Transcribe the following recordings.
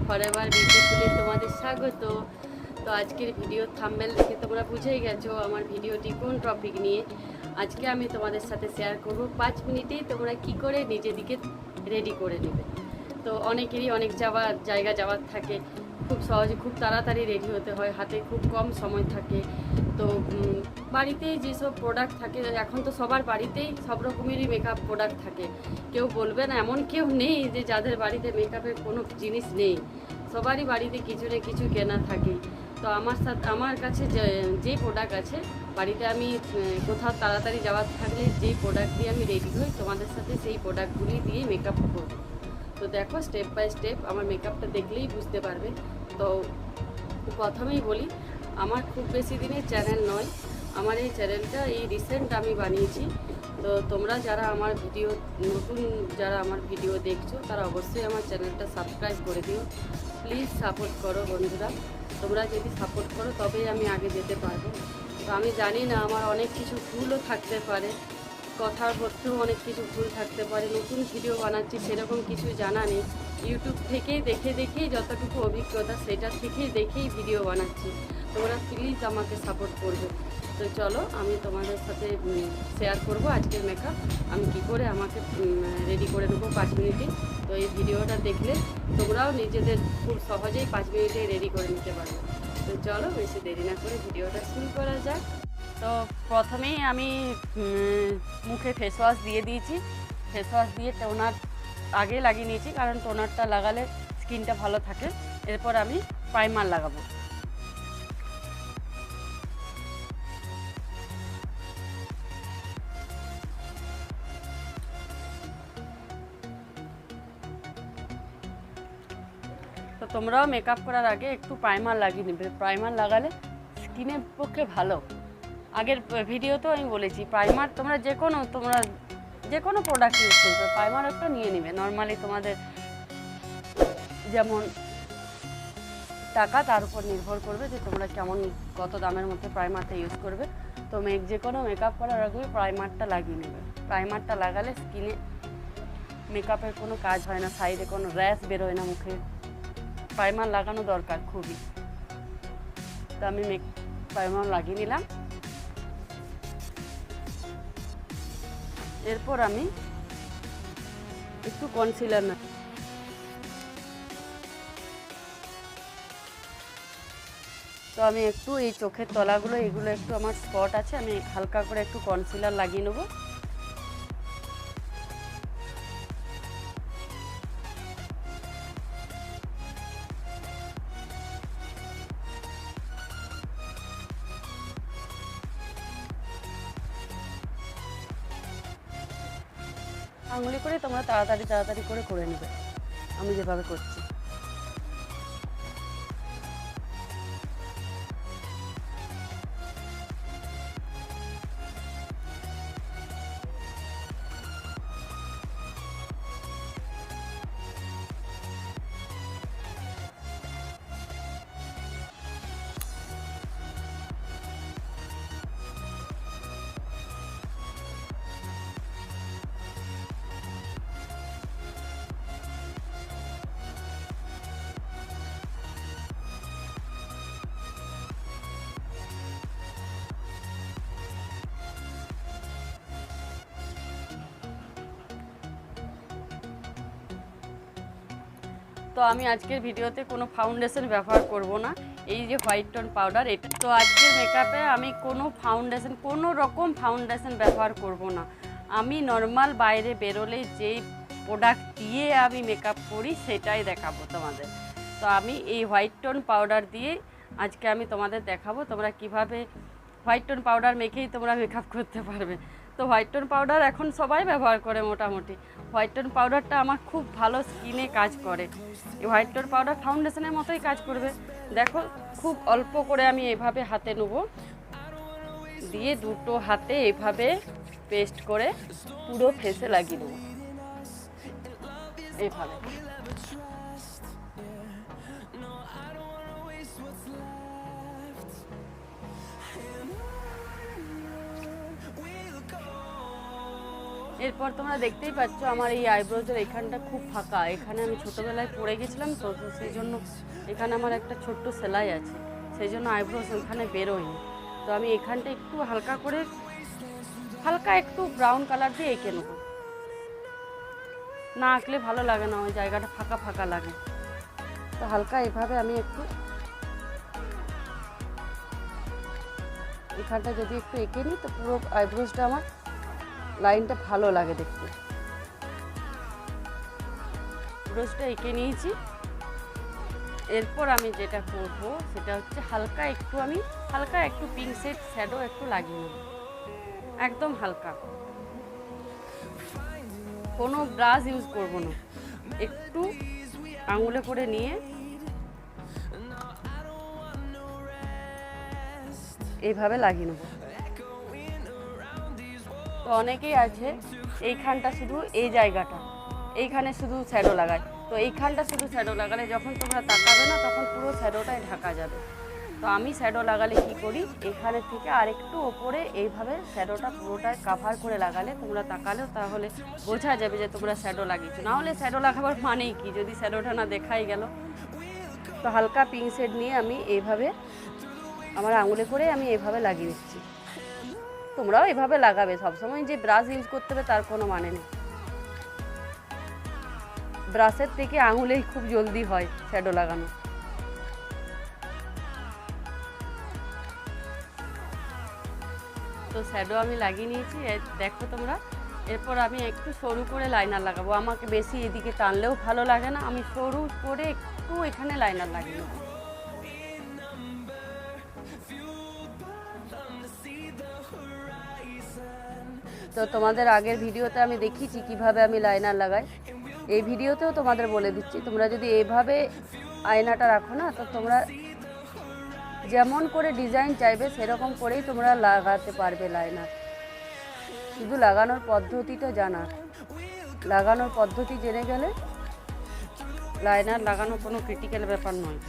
Forever beautifully তোমাদের স্বাগত। তো আজকের ভিডিও থাম্বনেল দেখে তোমরা বুঝেই গেছো আমার ভিডিওটি কোন টপিক নিয়ে। আজকে আমি তোমাদের সাথে শেয়ার করব 5 মিনিটেই তোমরা কি করে নিজেদিকে রেডি করে নেবে। তো অনেকেরই অনেক জায়গা যাওয়ার থাকে, খুব সহজে খুব তাড়াতাড়ি রেডি হতে হয়, হাতে খুব কম সময় থাকে। তো বাড়িতেই যেসব প্রোডাক্ট থাকে, এখন তো সবার বাড়িতেই সব রকমেরই মেকআপ প্রোডাক্ট থাকে। কেউ বলবে না এমন কেউ নেই যে যাদের বাড়িতে মেকআপের কোনো জিনিস নেই, সবারই বাড়িতে কিছু না কিছু কেনা থাকে। তো আমার কাছে যেই প্রোডাক্ট আছে বাড়িতে, আমি কোথাও তাড়াতাড়ি যাওয়ার থাকলে যেই প্রোডাক্ট দিয়ে আমি রেডি হই তোমাদের সাথে সেই প্রোডাক্টগুলি দিয়ে মেকআপ করব। তো দেখো স্টেপ বাই স্টেপ আমার মেকআপটা দেখলেই বুঝতে পারবে। তো প্রথমেই বলি, আমার খুব বেশি দিনের চ্যানেল নয়, আমার এই চ্যানেলটা এই রিসেন্ট আমি বানিয়েছি। তো তোমরা যারা আমার ভিডিও নতুন যারা আমার ভিডিও দেখছো তারা অবশ্যই আমার চ্যানেলটা সাবস্ক্রাইব করে দিও। প্লিজ সাপোর্ট করো বন্ধুরা, তোমরা যদি সাপোর্ট করো তবেই আমি আগে যেতে পারবো। তো আমি জানি না, আমার অনেক কিছু ভুলও থাকতে পারে, কথার মধ্যেও অনেক কিছু ভুল থাকতে পারে, নতুন ভিডিও বানাচ্ছি সেরকম কিছু জানা নেই। ইউটিউব থেকেই দেখেই যতটুকু অভিজ্ঞতা সেটা থেকেই দেখেই ভিডিও বানাচ্ছি। তোমরা প্লিজ আমাকে সাপোর্ট করবে। তো চলো আমি তোমাদের সাথে শেয়ার করব আজকের মেকআপ আমি কি করে আমাকে রেডি করে নেবো 5 মিনিটে। তো এই ভিডিওটা দেখলে তোমরাও নিজেদের খুব সহজেই 5 মিনিটে রেডি করে নিতে পারবে। তো চলো বেশি দেরি না করে ভিডিওটা শুরু করা যাক। তো প্রথমেই আমি মুখে ফেস ওয়াশ দিয়ে দিয়েছি। ফেস ওয়াশ দিয়ে টোনার আগে লাগিয়ে নিয়েছি, কারণ টোনারটা লাগালে স্কিনটা ভালো থাকে। এরপর আমি প্রাইমার লাগাবো। তো তোমরাও মেকআপ করার আগে একটু প্রাইমার লাগিয়ে নেবে। প্রাইমার লাগালে স্কিনের পক্ষে ভালো। আগের ভিডিওতেও আমি বলেছি, প্রাইমার তোমরা যে কোনো প্রোডাক্ট ইউজ করবে, প্রাইমার একটা নিয়ে নেবে। নর্মালি তোমাদের যেমন টাকা তার উপর নির্ভর করবে যে তোমরা কত দামের মধ্যে প্রাইমারটা ইউজ করবে। তো যে কোনো মেকআপ করার আগে প্রাইমারটা লাগিয়ে নেবে। প্রাইমারটা লাগালে স্কিনে মেকআপের কোনো কাজ হয় না, সাইডে কোনো র্যাশ বেরোয় না মুখে। প্রাইমার লাগানো দরকার খুবই। তো আমি প্রাইমার লাগিয়ে নিলাম। এরপর আমি একটু কনসিলার তো আমি একটু এই চোখের তলাগুলো, এগুলো একটু আমার স্পট আছে, আমি হালকা করে একটু কনসিলার লাগিয়ে নেব। আঙুলি করে তোমরা তাড়াতাড়ি করে নেবে, আমি যেভাবে করছি। তো আমি আজকের ভিডিওতে কোনো ফাউন্ডেশন ব্যবহার করব না। এই যে হোয়াইট টোন পাউডার, এটা তো আজকের মেকআপে আমি কোনো রকম ফাউন্ডেশন ব্যবহার করব না। আমি নর্মাল বাইরে বেরোলে যেই প্রোডাক্ট দিয়ে আমি মেকআপ করি সেটাই দেখাবো তোমাদের। তো আমি এই হোয়াইট টোন পাউডার দিয়ে আজকে আমি তোমাদের দেখাবো তোমরা কিভাবে হোয়াইট টোন পাউডার মেখেই তোমরা মেকআপ করতে পারবে। তো হোয়াইট টোন পাউডার এখন সবাই ব্যবহার করে মোটামুটি। হোয়াইট টোন পাউডারটা আমার খুব ভালো স্কিনে কাজ করে। এই হোয়াইট টোন পাউডার ফাউন্ডেশনের মতোই কাজ করবে। দেখো খুব অল্প করে আমি এভাবে হাতে নেব, দিয়ে দুটো হাতে এভাবে পেস্ট করে পুরো ফেসে লাগিয়ে দেবো এইভাবে। এরপর তোমরা দেখতেই পাচ্ছ আমার এই আইব্রোজের এখানটা খুব ফাঁকা, এখানে আমি ছোটোবেলায় পড়ে গেছিলাম তো সেই জন্য এখানে আমার একটা ছোট্ট সেলাই আছে, সেই জন্য আইব্রোজ ওখানে বেরোয়নি। তো আমি এখানটা একটু হালকা করে হালকা একটু ব্রাউন কালার দিয়ে এঁকে নেবো, না আঁকলে ভালো লাগে না, ওই জায়গাটা ফাঁকা ফাঁকা লাগে। তো হালকা এভাবে আমি একটু এখানটা যদি একটু এঁকে নিই তো পুরো আইব্রোজটা আমার লাইনটা ভালো লাগে দেখতে। আইব্রোজটা এঁকে নিয়েছি। এরপর আমি যেটা করব সেটা হচ্ছে হালকা একটু পিঙ্ক শেড শ্যাডো একটু লাগিয়ে নেব, একদম হালকা, কোনো ব্রাশ ইউজ করব না, একটু আঙুলে করে নিয়ে এইভাবে লাগিয়ে নেব। তো অনেকেই আছে এইখানটা শুধু এই জায়গাটা এইখানে শুধু শ্যাডো লাগায়, তো এইখানটা শুধু শ্যাডো লাগালে যখন তোমরা তাকাবে না তখন পুরো শ্যাডোটাই ঢাকা যাবে। তো আমি শ্যাডো লাগালে কি করি, এখানে থেকে আরেকটু ওপরে এইভাবে শ্যাডোটা পুরোটাই কাভার করে লাগালে তোমরা তাকালেও তাহলে বোঝা যাবে যে তোমরা শ্যাডো লাগিয়েছো। না হলে শ্যাডো লাগাবার মানেই কি যদি শ্যাডোটা না দেখাই গেল। তো হালকা পিঙ্ক শেড নিয়ে আমি এইভাবে আমার আঙুলে করে আমি এইভাবে লাগিয়ে দিচ্ছি। তোমরাও এভাবে লাগাবে, সবসময় যে ব্রাশ ইউজ করতে হবে তার কোনো মানে নেই, ব্রাশের থেকে আঙুলেই খুব জলদি হয় শ্যাডো লাগানো। তো শ্যাডো আমি লাগিয়ে নিয়েছি, দেখো তোমরা। এরপর আমি একটু সরু করে লাইনার লাগাবো, আমাকে বেশি এদিকে টানলেও ভালো লাগে না, আমি সরু করে একটু এখানে লাইনার লাগিয়ে নেবো। তো তোমাদের আগের ভিডিওতে আমি দেখিয়েছি কিভাবে আমি লাইনার লাগাই, এই ভিডিওতেও তোমাদের বলে দিচ্ছি। তোমরা যদি এইভাবে আয়নাটা রাখো না তো তোমরা যেমন করে ডিজাইন চাইবে সেরকম করেই তোমরা লাগাতে পারবে লাইনার। শুধু লাগানোর পদ্ধতিটা জানা, লাগানোর পদ্ধতি জেনে গেলে লাইনার লাগানো কোনো ক্রিটিক্যাল ব্যাপার নয়।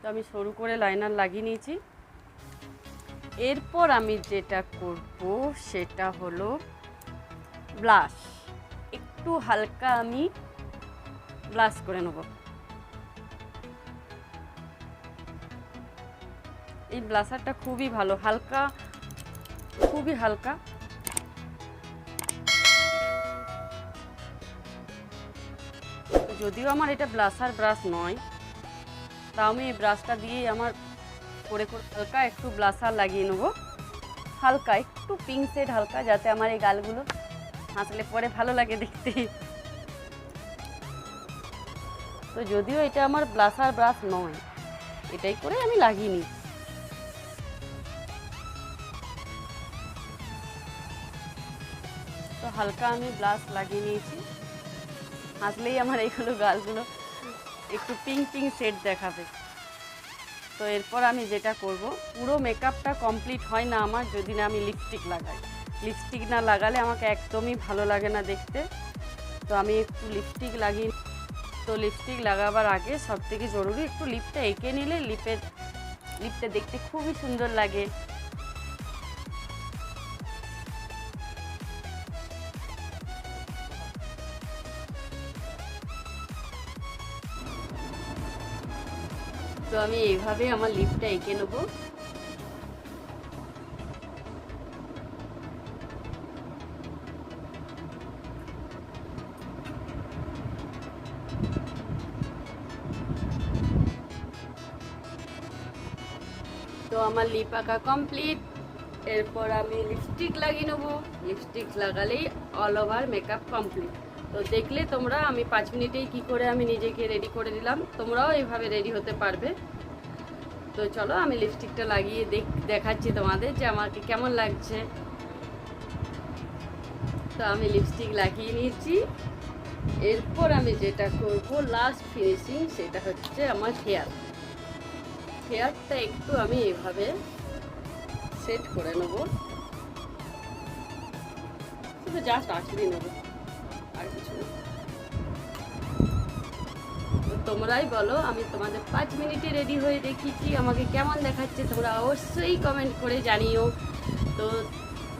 তো আমি সরু করে লাইনার লাগিয়ে নিয়েছি। এরপর আমি যেটা করব সেটা হলো ব্লাশ, একটু হালকা আমি ব্লাশ করে নেব। এই ব্লাশারটা খুবই ভালো, হালকা, খুবই হালকা। যদিও আমার এটা ব্লাশার ব্রাশ নয়, তা আমি এই ব্রাশটা দিয়েই আমার করে হালকা একটু ব্লাশার লাগিয়ে নেবো, হালকা একটু পিঙ্ক শেড হালকা, যাতে আমার এই গালগুলো হাসলে পরে ভালো লাগে দেখতে। তো যদিও এটা আমার ব্লাশার ব্রাশ নয়, এটাই করে আমি লাগিয়ে নিই। তো হালকা আমি ব্লাশ লাগিয়ে নিয়েছি, হাসলেই আমার এইগুলো গালগুলো একটু পিঙ্ক পিঙ্ক শেড দেখাবে। তো এরপর আমি যেটা করব, পুরো মেকআপটা কমপ্লিট হয় না আমার যদি না আমি লিপস্টিক লাগাই। লিপস্টিক না লাগালে আমাকে একদমই ভালো লাগে না দেখতে। তো আমি একটু লিপস্টিক লাগিয়ে, তো লিপস্টিক লাগাবার আগে সবথেকে জরুরি একটু লিপটা এঁকে নিলে লিপটা দেখতে খুবই সুন্দর লাগে। তো আমি এইভাবে আমার লিপটা এঁকে নেব। তো আমার লিপ আঁকা কমপ্লিট। এরপর আমি লিপস্টিক লাগিয়ে নেব, লিপস্টিক লাগালেই অল ওভার মেকআপ কমপ্লিট। তো দেখলে তোমরা আমি 5 মিনিটেই কি করে আমি নিজেকে রেডি করে দিলাম, তোমরাও এইভাবে রেডি হতে পারবে। তো চলো আমি লিপস্টিকটা লাগিয়ে দেখাচ্ছি তোমাদের যে আমাকে কেমন লাগছে। তো আমি লিপস্টিক লাগিয়ে নিয়েছি, এরপর আমি যেটা করব লাস্ট ফিনিশিং, সেটা হচ্ছে আমার হেয়ারটা একটু আমি এভাবে সেট করে নেব, শুধু জাস্ট আঁচড়ি নেব, আর কিছু না। তোমরাই বলো, আমি তোমাদের 5 মিনিটে রেডি হয়ে দেখিয়েছি, আমাকে কেমন দেখাচ্ছে তোমরা অবশ্যই কমেন্ট করে জানিও। তো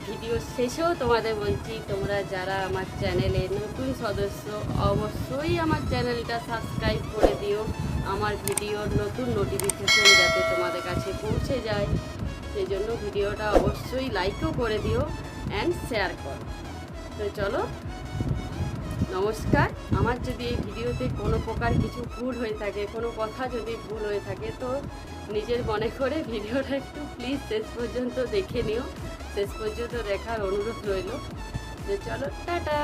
ভিডিও শেষেও তোমাদের বলছি, তোমরা যারা আমার চ্যানেলে নতুন সদস্য অবশ্যই আমার চ্যানেলটা সাবস্ক্রাইব করে দিও, আমার ভিডিওর নতুন নোটিফিকেশন যাতে তোমাদের কাছে পৌঁছে যায়, সেই জন্য ভিডিওটা অবশ্যই লাইকও করে দিও অ্যান্ড শেয়ার করো। তো চলো, নমস্কার। আমার যদি এই ভিডিওতে কোনো প্রকার কিছু ভুল হয়ে থাকে, কোনো কথা যদি ভুল হয়ে থাকে, তো নিজের মনে করে ভিডিওটা একটু প্লিজ শেষ পর্যন্ত দেখে নিও, শেষ পর্যন্ত দেখার অনুরোধ রইল। তো চলো, টাটা।